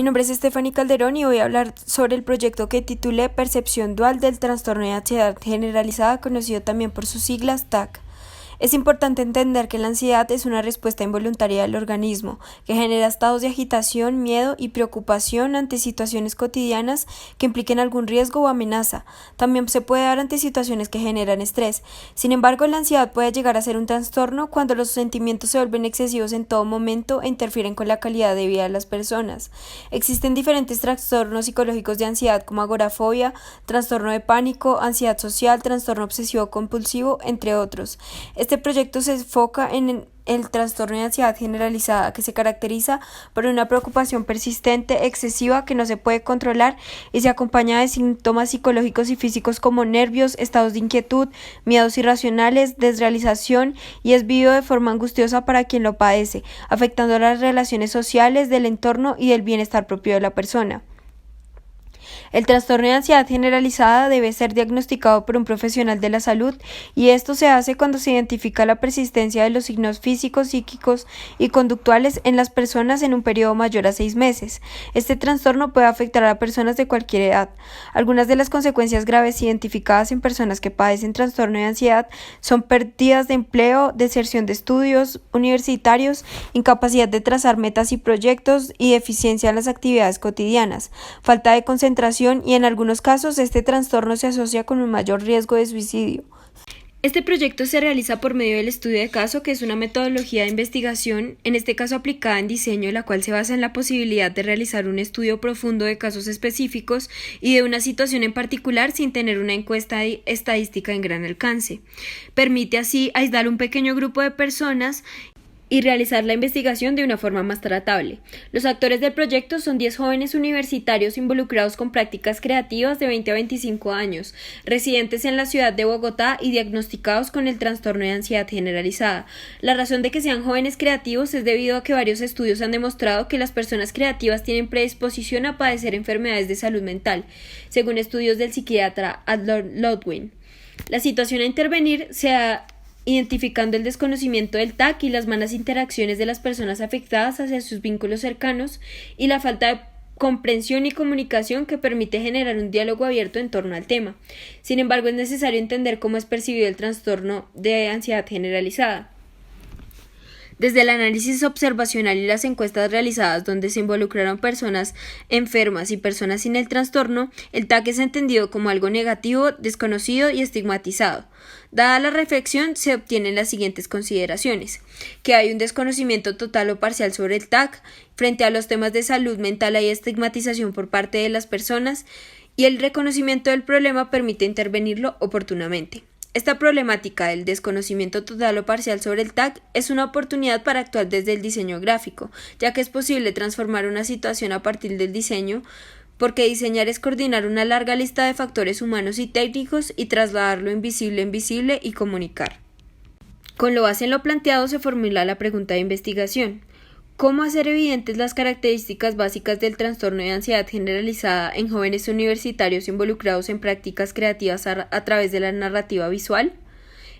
Mi nombre es Stephanie Calderón y voy a hablar sobre el proyecto que titulé Percepción Dual del Trastorno de Ansiedad Generalizada, conocido también por sus siglas TAC. Es importante entender que la ansiedad es una respuesta involuntaria del organismo, que genera estados de agitación, miedo y preocupación ante situaciones cotidianas que impliquen algún riesgo o amenaza. También se puede dar ante situaciones que generan estrés. Sin embargo, la ansiedad puede llegar a ser un trastorno cuando los sentimientos se vuelven excesivos en todo momento e interfieren con la calidad de vida de las personas. Existen diferentes trastornos psicológicos de ansiedad como agorafobia, trastorno de pánico, ansiedad social, trastorno obsesivo-compulsivo, entre otros. Este proyecto se enfoca en el trastorno de ansiedad generalizada, que se caracteriza por una preocupación persistente, excesiva, que no se puede controlar y se acompaña de síntomas psicológicos y físicos como nervios, estados de inquietud, miedos irracionales, desrealización, y es vivido de forma angustiosa para quien lo padece, afectando las relaciones sociales, del entorno y del bienestar propio de la persona. El trastorno de ansiedad generalizada debe ser diagnosticado por un profesional de la salud, y esto se hace cuando se identifica la persistencia de los signos físicos, psíquicos y conductuales en las personas en un periodo mayor a 6 meses. Este trastorno puede afectar a personas de cualquier edad. Algunas de las consecuencias graves identificadas en personas que padecen trastorno de ansiedad son pérdidas de empleo, deserción de estudios universitarios, incapacidad de trazar metas y proyectos y deficiencia en las actividades cotidianas, falta de concentración, y en algunos casos este trastorno se asocia con un mayor riesgo de suicidio. Este proyecto se realiza por medio del estudio de caso, que es una metodología de investigación, en este caso aplicada en diseño, la cual se basa en la posibilidad de realizar un estudio profundo de casos específicos y de una situación en particular sin tener una encuesta estadística en gran alcance. Permite así aislar un pequeño grupo de personas y realizar la investigación de una forma más tratable. Los actores del proyecto son 10 jóvenes universitarios involucrados con prácticas creativas de 20 a 25 años, residentes en la ciudad de Bogotá y diagnosticados con el trastorno de ansiedad generalizada. La razón de que sean jóvenes creativos es debido a que varios estudios han demostrado que las personas creativas tienen predisposición a padecer enfermedades de salud mental, según estudios del psiquiatra Adler Lodwin. La situación a intervenir se ha identificando el desconocimiento del TAC y las malas interacciones de las personas afectadas hacia sus vínculos cercanos y la falta de comprensión y comunicación que permite generar un diálogo abierto en torno al tema. Sin embargo, es necesario entender cómo es percibido el trastorno de ansiedad generalizada. Desde el análisis observacional y las encuestas realizadas donde se involucraron personas enfermas y personas sin el trastorno, el TAC es entendido como algo negativo, desconocido y estigmatizado. Dada la reflexión, se obtienen las siguientes consideraciones: que hay un desconocimiento total o parcial sobre el TAC, frente a los temas de salud mental hay estigmatización por parte de las personas, y el reconocimiento del problema permite intervenirlo oportunamente. Esta problemática del desconocimiento total o parcial sobre el TAC es una oportunidad para actuar desde el diseño gráfico, ya que es posible transformar una situación a partir del diseño, porque diseñar es coordinar una larga lista de factores humanos y técnicos y trasladarlo invisible en visible y comunicar. Con lo base en lo planteado se formula la pregunta de investigación: ¿cómo hacer evidentes las características básicas del trastorno de ansiedad generalizada en jóvenes universitarios involucrados en prácticas creativas a través de la narrativa visual?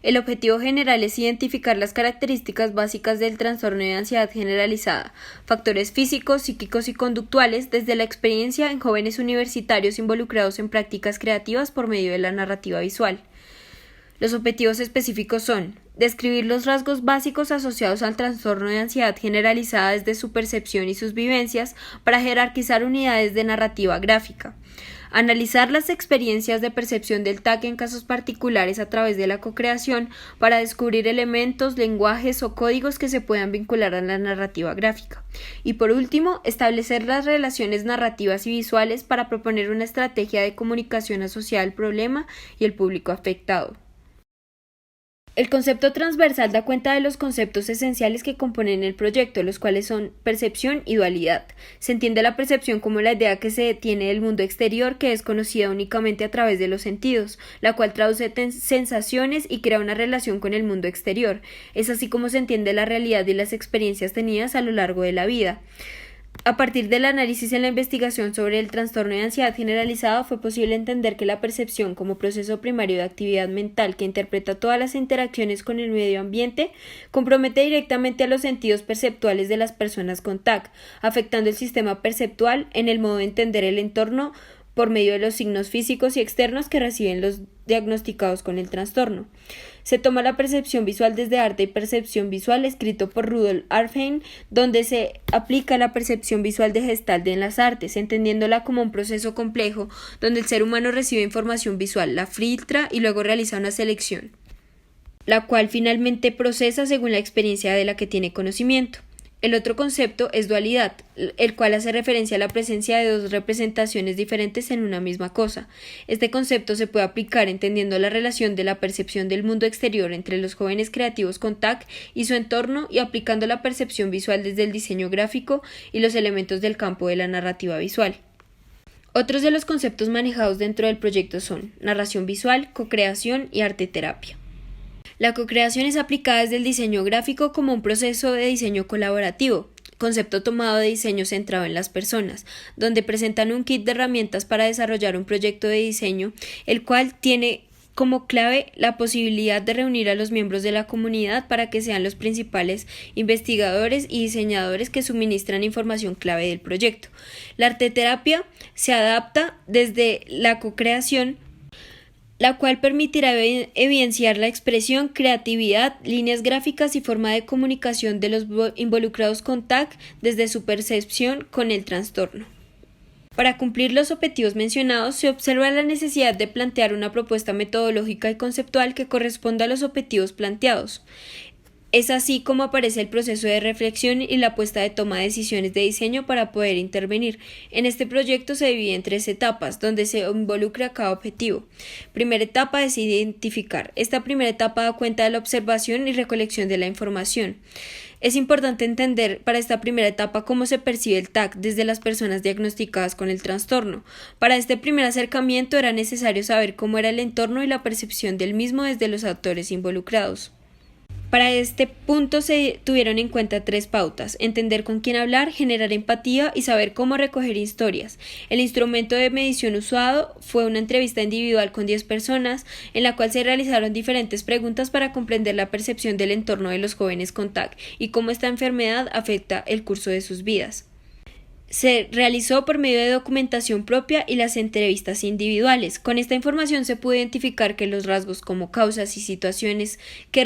El objetivo general es identificar las características básicas del trastorno de ansiedad generalizada, factores físicos, psíquicos y conductuales desde la experiencia en jóvenes universitarios involucrados en prácticas creativas por medio de la narrativa visual. Los objetivos específicos son: describir los rasgos básicos asociados al trastorno de ansiedad generalizada desde su percepción y sus vivencias para jerarquizar unidades de narrativa gráfica. Analizar las experiencias de percepción del TAC en casos particulares a través de la cocreación para descubrir elementos, lenguajes o códigos que se puedan vincular a la narrativa gráfica. Y por último, establecer las relaciones narrativas y visuales para proponer una estrategia de comunicación asociada al problema y el público afectado. El concepto transversal da cuenta de los conceptos esenciales que componen el proyecto, los cuales son percepción y dualidad. Se entiende la percepción como la idea que se tiene del mundo exterior, que es conocida únicamente a través de los sentidos, la cual traduce sensaciones y crea una relación con el mundo exterior. Es así como se entiende la realidad y las experiencias tenidas a lo largo de la vida. A partir del análisis en la investigación sobre el trastorno de ansiedad generalizada, fue posible entender que la percepción como proceso primario de actividad mental que interpreta todas las interacciones con el medio ambiente compromete directamente a los sentidos perceptuales de las personas con TAC, afectando el sistema perceptual en el modo de entender el entorno por medio de los signos físicos y externos que reciben los diagnosticados con el trastorno. Se toma la percepción visual desde Arte y Percepción Visual, escrito por Rudolf Arfheim, donde se aplica la percepción visual de Gestalt en las artes, entendiéndola como un proceso complejo donde el ser humano recibe información visual, la filtra y luego realiza una selección, la cual finalmente procesa según la experiencia de la que tiene conocimiento. El otro concepto es dualidad, el cual hace referencia a la presencia de dos representaciones diferentes en una misma cosa. Este concepto se puede aplicar entendiendo la relación de la percepción del mundo exterior entre los jóvenes creativos con TAC y su entorno y aplicando la percepción visual desde el diseño gráfico y los elementos del campo de la narrativa visual. Otros de los conceptos manejados dentro del proyecto son narración visual, co-creación y arte terapia. La co-creación es aplicada desde el diseño gráfico como un proceso de diseño colaborativo, concepto tomado de diseño centrado en las personas, donde presentan un kit de herramientas para desarrollar un proyecto de diseño, el cual tiene como clave la posibilidad de reunir a los miembros de la comunidad para que sean los principales investigadores y diseñadores que suministran información clave del proyecto. La arteterapia se adapta desde la co-creación, la cual permitirá evidenciar la expresión, creatividad, líneas gráficas y forma de comunicación de los involucrados con TAC desde su percepción con el trastorno. Para cumplir los objetivos mencionados, se observa la necesidad de plantear una propuesta metodológica y conceptual que corresponda a los objetivos planteados. Es así como aparece el proceso de reflexión y la puesta de toma de decisiones de diseño para poder intervenir. En este proyecto se divide en 3 etapas, donde se involucra cada objetivo. Primera etapa es identificar. Esta primera etapa da cuenta de la observación y recolección de la información. Es importante entender para esta primera etapa cómo se percibe el TAC desde las personas diagnosticadas con el trastorno. Para este primer acercamiento era necesario saber cómo era el entorno y la percepción del mismo desde los actores involucrados. Para este punto se tuvieron en cuenta 3 pautas: entender con quién hablar, generar empatía y saber cómo recoger historias. El instrumento de medición usado fue una entrevista individual con 10 personas, en la cual se realizaron diferentes preguntas para comprender la percepción del entorno de los jóvenes con TAC y cómo esta enfermedad afecta el curso de sus vidas. Se realizó por medio de documentación propia y las entrevistas individuales. Con esta información se pudo identificar que los rasgos como causas y situaciones que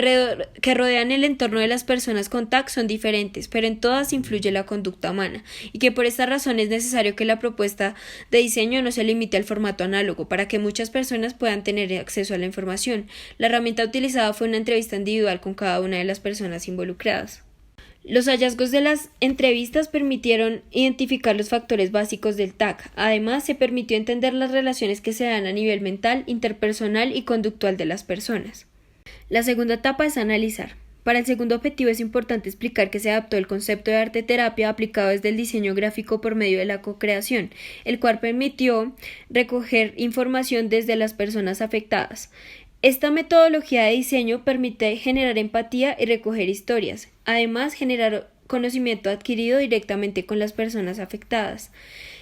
rodean el entorno de las personas con TAC son diferentes, pero en todas influye la conducta humana, y que por esta razón es necesario que la propuesta de diseño no se limite al formato análogo para que muchas personas puedan tener acceso a la información. La herramienta utilizada fue una entrevista individual con cada una de las personas involucradas. Los hallazgos de las entrevistas permitieron identificar los factores básicos del TAC. Además, se permitió entender las relaciones que se dan a nivel mental, interpersonal y conductual de las personas. La segunda etapa es analizar. Para el segundo objetivo es importante explicar que se adaptó el concepto de arte-terapia aplicado desde el diseño gráfico por medio de la co-creación, el cual permitió recoger información desde las personas afectadas. Esta metodología de diseño permite generar empatía y recoger historias, además generar conocimiento adquirido directamente con las personas afectadas.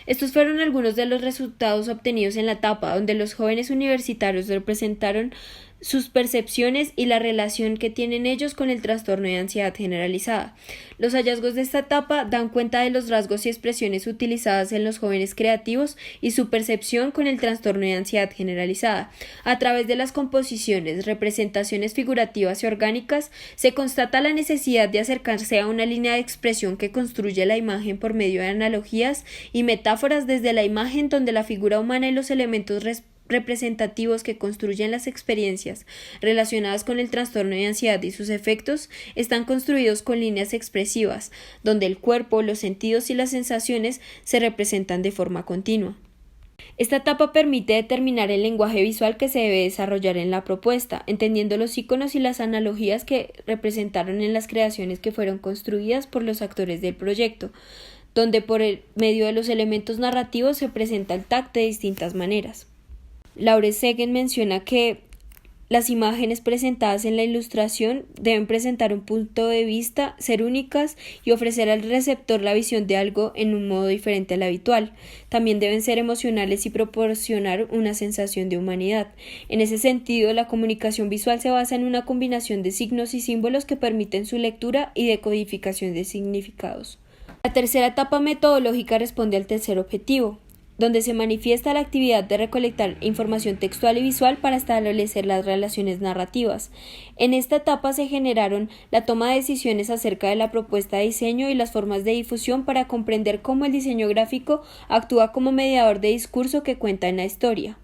Estos fueron algunos de los resultados obtenidos en la etapa donde los jóvenes universitarios representaron sus percepciones y la relación que tienen ellos con el trastorno de ansiedad generalizada. Los hallazgos de esta etapa dan cuenta de los rasgos y expresiones utilizadas en los jóvenes creativos y su percepción con el trastorno de ansiedad generalizada. A través de las composiciones, representaciones figurativas y orgánicas, se constata la necesidad de acercarse a una línea de expresión que construye la imagen por medio de analogías y metáforas desde la imagen, donde la figura humana y los elementos representativos que construyen las experiencias relacionadas con el trastorno de ansiedad y sus efectos están construidos con líneas expresivas, donde el cuerpo, los sentidos y las sensaciones se representan de forma continua. Esta etapa permite determinar el lenguaje visual que se debe desarrollar en la propuesta, entendiendo los iconos y las analogías que representaron en las creaciones que fueron construidas por los actores del proyecto, donde por el medio de los elementos narrativos se presenta el TAC de distintas maneras. Laure Segen menciona que las imágenes presentadas en la ilustración deben presentar un punto de vista, ser únicas y ofrecer al receptor la visión de algo en un modo diferente al habitual. También deben ser emocionales y proporcionar una sensación de humanidad. En ese sentido, la comunicación visual se basa en una combinación de signos y símbolos que permiten su lectura y decodificación de significados. La tercera etapa metodológica responde al tercer objetivo, donde se manifiesta la actividad de recolectar información textual y visual para establecer las relaciones narrativas. En esta etapa se generaron la toma de decisiones acerca de la propuesta de diseño y las formas de difusión para comprender cómo el diseño gráfico actúa como mediador de discurso que cuenta en la historia.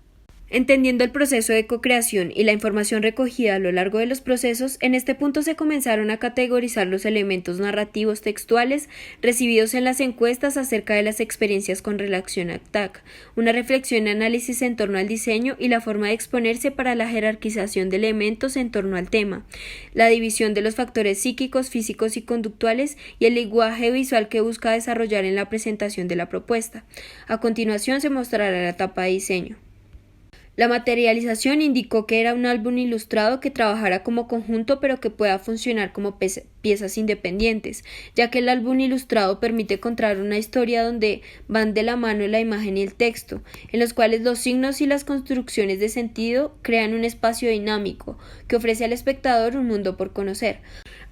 Entendiendo el proceso de co-creación y la información recogida a lo largo de los procesos, en este punto se comenzaron a categorizar los elementos narrativos textuales recibidos en las encuestas acerca de las experiencias con relación a TAC, una reflexión y análisis en torno al diseño y la forma de exponerse para la jerarquización de elementos en torno al tema, la división de los factores psíquicos, físicos y conductuales y el lenguaje visual que busca desarrollar en la presentación de la propuesta. A continuación se mostrará la etapa de diseño. La materialización indicó que era un álbum ilustrado que trabajara como conjunto pero que pueda funcionar como piezas independientes, ya que el álbum ilustrado permite contar una historia donde van de la mano la imagen y el texto, en los cuales los signos y las construcciones de sentido crean un espacio dinámico que ofrece al espectador un mundo por conocer.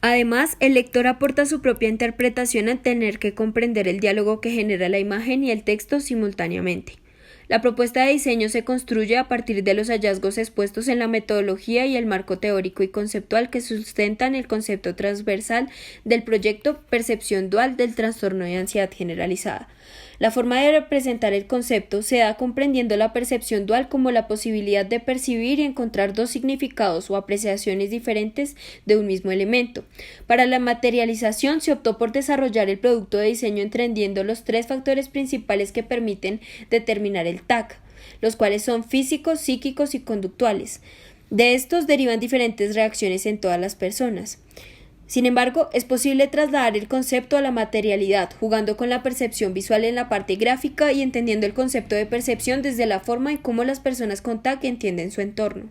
Además, el lector aporta su propia interpretación al tener que comprender el diálogo que genera la imagen y el texto simultáneamente. La propuesta de diseño se construye a partir de los hallazgos expuestos en la metodología y el marco teórico y conceptual que sustentan el concepto transversal del proyecto Percepción Dual del Trastorno de Ansiedad Generalizada. La forma de representar el concepto se da comprendiendo la percepción dual como la posibilidad de percibir y encontrar dos significados o apreciaciones diferentes de un mismo elemento. Para la materialización se optó por desarrollar el producto de diseño entendiendo los tres factores principales que permiten determinar el TAC, los cuales son físicos, psíquicos y conductuales. De estos derivan diferentes reacciones en todas las personas. Sin embargo, es posible trasladar el concepto a la materialidad, jugando con la percepción visual en la parte gráfica y entendiendo el concepto de percepción desde la forma y cómo las personas con TAC entienden su entorno.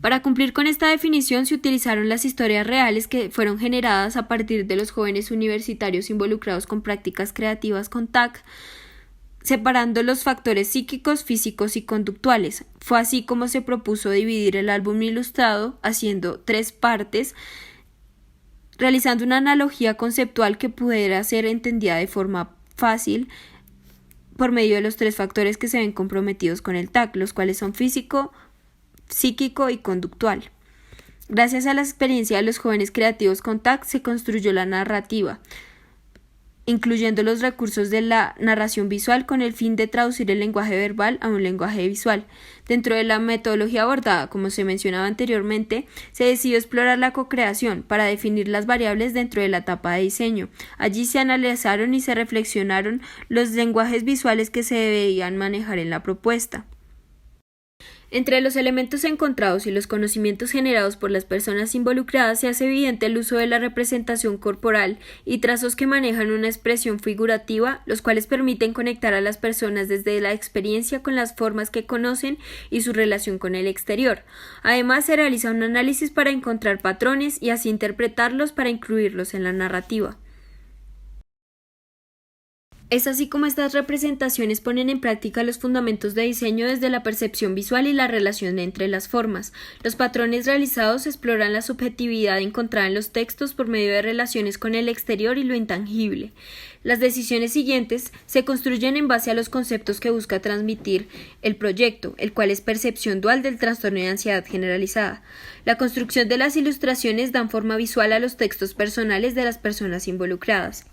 Para cumplir con esta definición se utilizaron las historias reales que fueron generadas a partir de los jóvenes universitarios involucrados con prácticas creativas con TAC, separando los factores psíquicos, físicos y conductuales. Fue así como se propuso dividir el álbum ilustrado, haciendo 3 partes, realizando una analogía conceptual que pudiera ser entendida de forma fácil por medio de los 3 factores que se ven comprometidos con el TAC, los cuales son físico, psíquico y conductual. Gracias a la experiencia de los jóvenes creativos con TAC se construyó la narrativa, incluyendo los recursos de la narración visual con el fin de traducir el lenguaje verbal a un lenguaje visual. Dentro de la metodología abordada, como se mencionaba anteriormente, se decidió explorar la co-creación para definir las variables dentro de la etapa de diseño. Allí se analizaron y se reflexionaron los lenguajes visuales que se debían manejar en la propuesta. Entre los elementos encontrados y los conocimientos generados por las personas involucradas se hace evidente el uso de la representación corporal y trazos que manejan una expresión figurativa, los cuales permiten conectar a las personas desde la experiencia con las formas que conocen y su relación con el exterior. Además, se realiza un análisis para encontrar patrones y así interpretarlos para incluirlos en la narrativa. Es así como estas representaciones ponen en práctica los fundamentos de diseño desde la percepción visual y la relación entre las formas. Los patrones realizados exploran la subjetividad encontrada en los textos por medio de relaciones con el exterior y lo intangible. Las decisiones siguientes se construyen en base a los conceptos que busca transmitir el proyecto, el cual es percepción dual del trastorno de ansiedad generalizada. La construcción de las ilustraciones dan forma visual a los textos personales de las personas involucradas.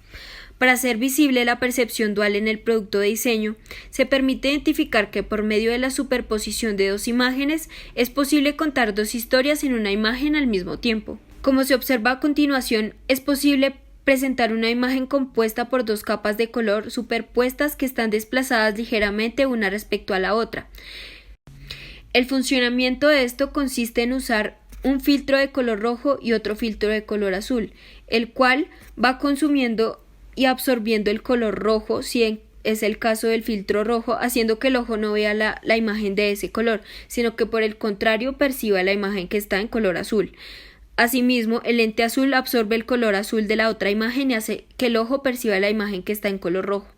Para hacer visible la percepción dual en el producto de diseño, se permite identificar que por medio de la superposición de 2 imágenes es posible contar 2 historias en una imagen al mismo tiempo. Como se observa a continuación, es posible presentar una imagen compuesta por 2 capas de color superpuestas que están desplazadas ligeramente una respecto a la otra. El funcionamiento de esto consiste en usar un filtro de color rojo y otro filtro de color azul, el cual va consumiendo y absorbiendo el color rojo si es el caso del filtro rojo, haciendo que el ojo no vea la imagen de ese color, sino que por el contrario perciba la imagen que está en color azul. Asimismo, el lente azul absorbe el color azul de la otra imagen y hace que el ojo perciba la imagen que está en color rojo.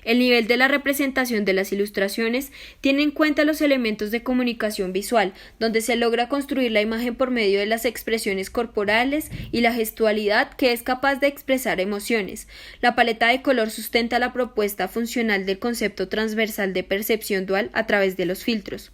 El nivel de la representación de las ilustraciones tiene en cuenta los elementos de comunicación visual, donde se logra construir la imagen por medio de las expresiones corporales y la gestualidad que es capaz de expresar emociones. La paleta de color sustenta la propuesta funcional del concepto transversal de percepción dual a través de los filtros.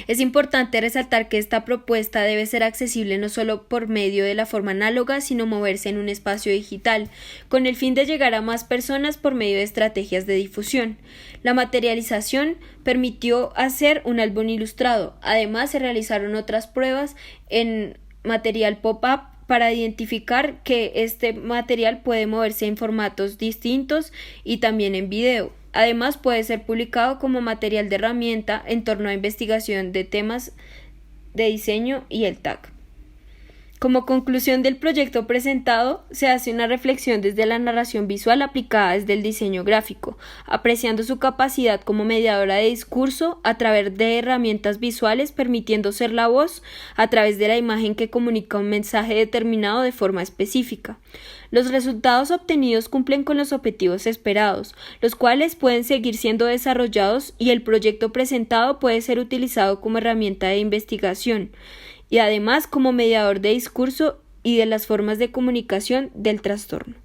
Es importante resaltar que esta propuesta debe ser accesible no solo por medio de la forma análoga, sino moverse en un espacio digital, con el fin de llegar a más personas por medio de estrategias de difusión. La materialización permitió hacer un álbum ilustrado. Además, se realizaron otras pruebas en material pop-up para identificar que este material puede moverse en formatos distintos y también en video. Además, puede ser publicado como material de herramienta en torno a investigación de temas de diseño y el tag. Como conclusión del proyecto presentado, se hace una reflexión desde la narración visual aplicada desde el diseño gráfico, apreciando su capacidad como mediadora de discurso a través de herramientas visuales, permitiendo ser la voz a través de la imagen que comunica un mensaje determinado de forma específica. Los resultados obtenidos cumplen con los objetivos esperados, los cuales pueden seguir siendo desarrollados y el proyecto presentado puede ser utilizado como herramienta de investigación y además como mediador de discurso y de las formas de comunicación del trastorno.